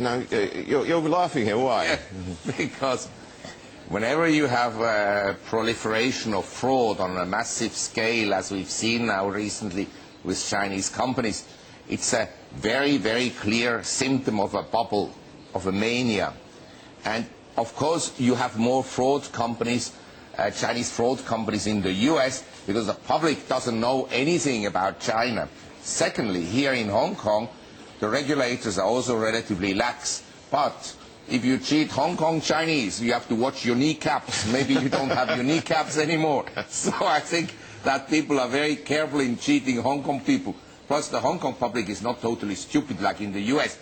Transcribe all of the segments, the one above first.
Now, you're laughing here, why? Yeah, because whenever you have a proliferation of fraud on a massive scale, as we've seen now recently with Chinese companies, it's a very, very clear symptom of a bubble, of a mania. And of course, you have more fraud companies, Chinese fraud companies in the US, because the public doesn't know anything about China. Secondly, here in Hong Kong, the regulators are also relatively lax. But if you cheat Hong Kong Chinese, you have to watch your kneecaps. Maybe you don't have your kneecaps anymore. So I think that people are very careful in cheating Hong Kong people. Plus, the Hong Kong public is not totally stupid like in the US.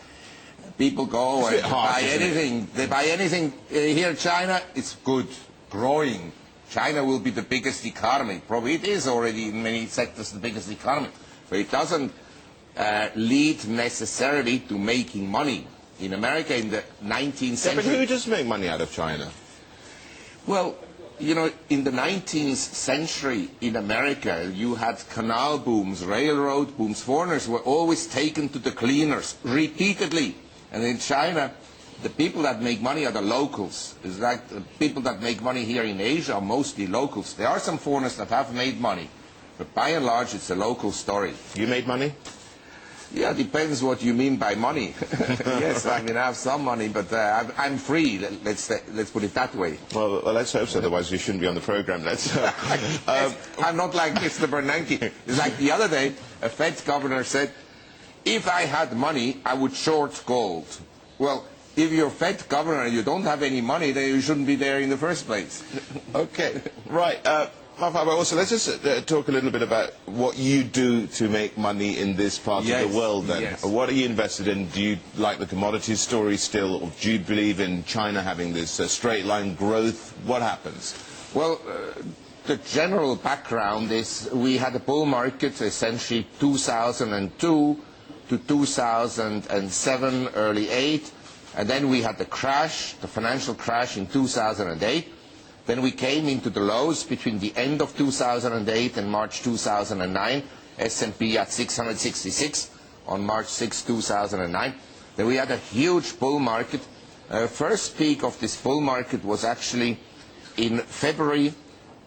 People go and buy anything. They buy anything here in China, it's good, growing. China will be the biggest economy. Probably it is already in many sectors the biggest economy. But it doesn't lead necessarily to making money. In America in the 19th century... Yeah, but who does make money out of China? Well, you know, in the 19th century in America, you had canal booms, railroad booms. Foreigners were always taken to the cleaners, repeatedly. And in China, the people that make money are the locals. It's like the people that make money here in Asia are mostly locals. There are some foreigners that have made money, but by and large, it's a local story. You made money? Yeah, depends what you mean by money. Yes, I mean, I have some money, but I'm free. Let's put it that way. Well, let's hope so. Otherwise, you shouldn't be on the program. I'm not like Mr. Bernanke. It's like the other day, a Fed governor said, if I had money, I would short gold. Well, if you're Fed governor and you don't have any money, then you shouldn't be there in the first place. Okay, right. Marc Faber, also, let's just talk a little bit about what you do to make money in this part of the world, then. Yes. What are you invested in? Do you like the commodities story still, or do you believe in China having this straight-line growth? What happens? Well, the general background is we had a bull market, essentially 2002 to 2007, early 8, and then we had the crash, the financial crash in 2008. Then we came into the lows between the end of 2008 and March 2009, S&P at 666 on March 6, 2009. Then we had a huge bull market. First peak of this bull market was actually in February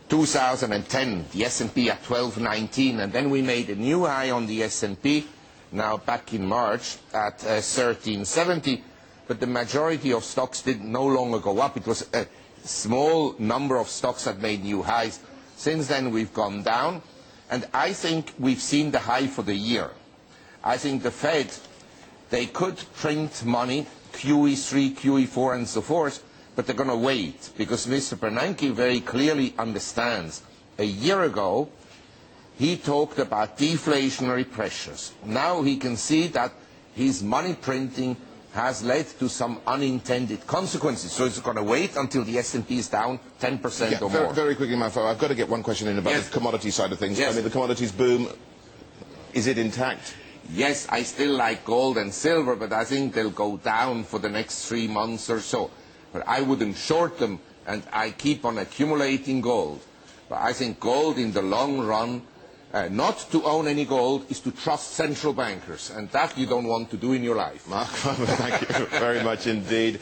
2010, the S&P at 1219, and then we made a new high on the S&P, now back in March at 1370, but the majority of stocks did no longer go up. It was a small number of stocks that made new highs. Since then we've gone down, and I think we've seen the high for the year. I think the Fed, they could print money, QE3, QE4 and so forth, but they're going to wait, because Mr. Bernanke very clearly understands. A year ago, he talked about deflationary pressures. Now he can see that his money printing has led to some unintended consequences. So it's going to wait until the S&P is down 10% or more. Very quickly, Marc Faber, I've got to get one question in about the commodity side of things. Yes. I mean, the commodities boom, is it intact? Yes, I still like gold and silver, but I think they'll go down for the next 3 months or so. But I wouldn't short them, and I keep on accumulating gold. But I think gold in the long run, not to own any gold is to trust central bankers, and that you don't want to do in your life. Marc Faber, thank you very much indeed.